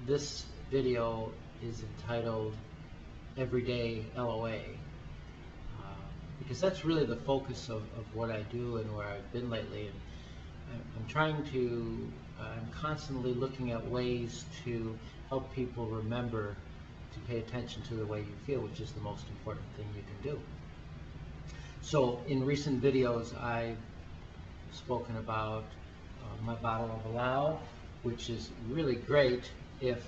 This video is entitled Everyday LOA, because that's really the focus of what I do and where I've been lately. And I'm constantly looking at ways to help people remember to pay attention to the way you feel, which is the most important thing you can do. So in recent videos, I've spoken about my bottle of LOA, which is really great if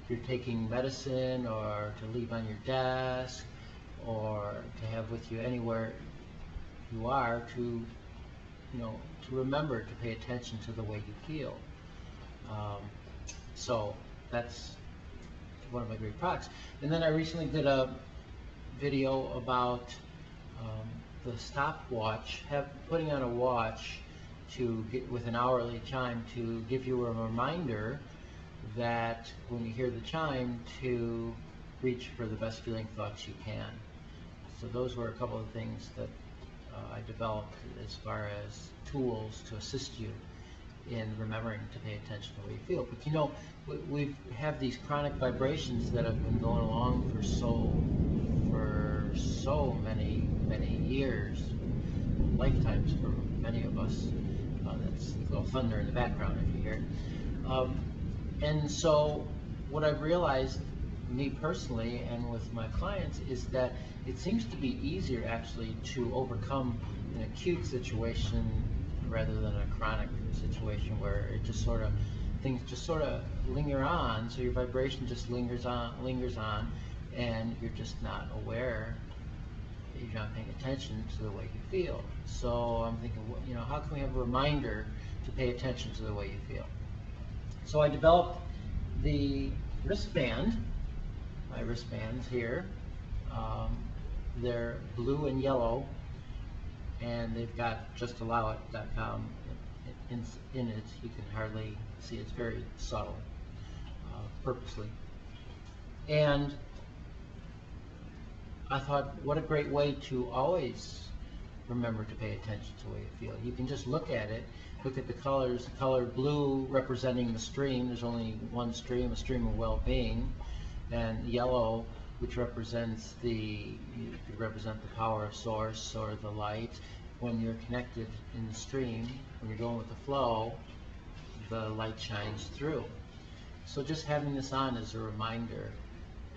you're taking medicine or to leave on your desk or to have with you anywhere you are, to remember to pay attention to the way you feel. So that's one of my great products. And then I recently did a video about the stopwatch, putting on a watch to get with an hourly chime to give you a reminder that when you hear the chime to reach for the best feeling thoughts you can. So those were a couple of things that I developed as far as tools to assist you in remembering to pay attention to the way you feel. But you know, we have these chronic vibrations that have been going along for so many years, lifetimes for many of us. That's a little thunder in the background if you hear it. And so what I've realized, me personally and with my clients, is that it seems to be easier actually to overcome an acute situation rather than a chronic situation where it just sort of, things just sort of linger on, so your vibration just lingers on, and you're just not aware, you're not paying attention to the way you feel. So I'm thinking, how can we have a reminder to pay attention to the way you feel? So I developed the wristband, my wristbands here. They're blue and yellow, and they've got justalowit.com in it. You can hardly see, it's very subtle, purposely. And I thought, what a great way to always remember to pay attention to the way you feel. You can just look at it, look at the colors, the color blue representing the stream. There's only one stream, a stream of well-being, and yellow, which represents you could represent the power of source or the light. When you're connected in the stream, when you're going with the flow, the light shines through. So just having this on is a reminder.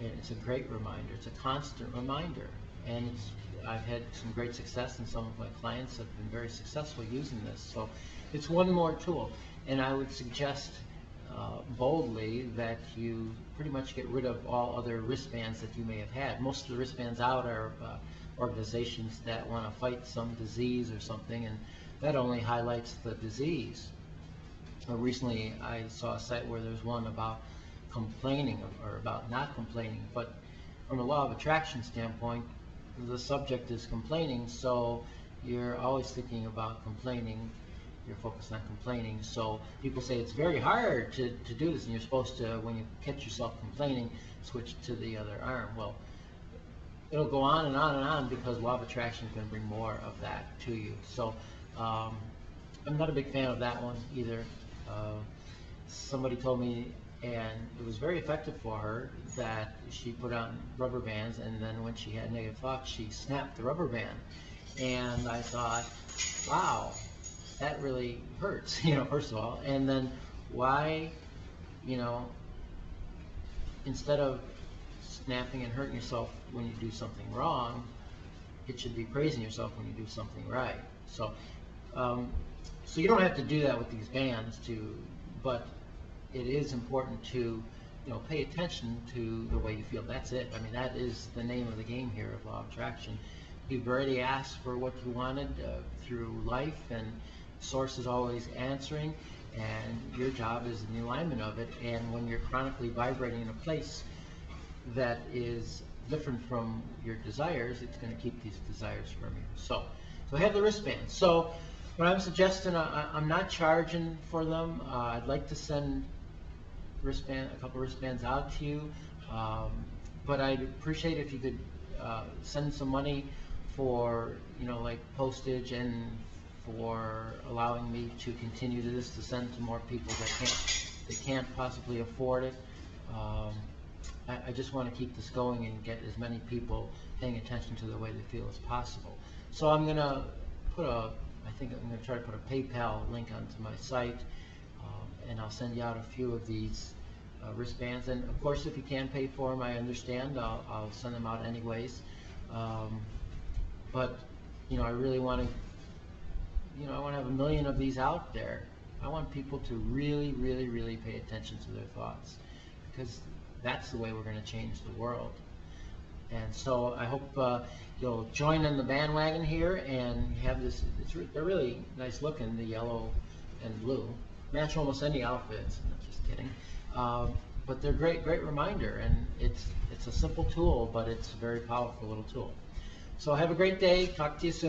It's a great reminder. It's a constant reminder, and I've had some great success, and some of my clients have been very successful using this. So it's one more tool, and I would suggest boldly that you pretty much get rid of all other wristbands that you may have had. Most of the wristbands out are organizations that want to fight some disease or something, and that only highlights the disease. Recently I saw a site where there's one about complaining or about not complaining, but from a law of attraction standpoint, the subject is complaining, so you're always thinking about complaining. You're focused on complaining. So people say it's very hard to do this, and you're supposed to, when you catch yourself complaining, switch to the other arm. Well, it'll go on and on and on, because law of attraction is going to bring more of that to you. So I'm not a big fan of that one either. Somebody told me, and it was very effective for her, that she put on rubber bands, and then when she had negative thoughts, she snapped the rubber band. And I thought, wow, that really hurts, first of all. And then why, instead of snapping and hurting yourself when you do something wrong, it should be praising yourself when you do something right. So, so you don't have to do that with these bands, but it is important to, pay attention to the way you feel. That's it. I mean, that is the name of the game here of law of attraction. You've already asked for what you wanted through life, and source is always answering, and your job is in the alignment of it. And when you're chronically vibrating in a place that is different from your desires, it's going to keep these desires from you. So I have the wristbands. So what I'm suggesting, I'm not charging for them. I'd like to send a couple wristbands out to you, but I'd appreciate if you could send some money for, like postage, and for allowing me to continue this, to send to more people they can't possibly afford it. I just want to keep this going and get as many people paying attention to the way they feel as possible. So I'm going to put I think I'm going to try to put a PayPal link onto my site, and I'll send you out a few of these wristbands. And of course, if you can't pay for them, I understand. I'll send them out anyways. But I really want to, I want to have 1 million of these out there. I want people to really, really, really pay attention to their thoughts, because that's the way we're going to change the world. And so I hope you'll join in the bandwagon here and have this. They're really nice looking, the yellow and blue. Match almost any outfits. I'm just kidding. But they're great reminder, and it's a simple tool, but it's a very powerful little tool. So have a great day. Talk to you soon.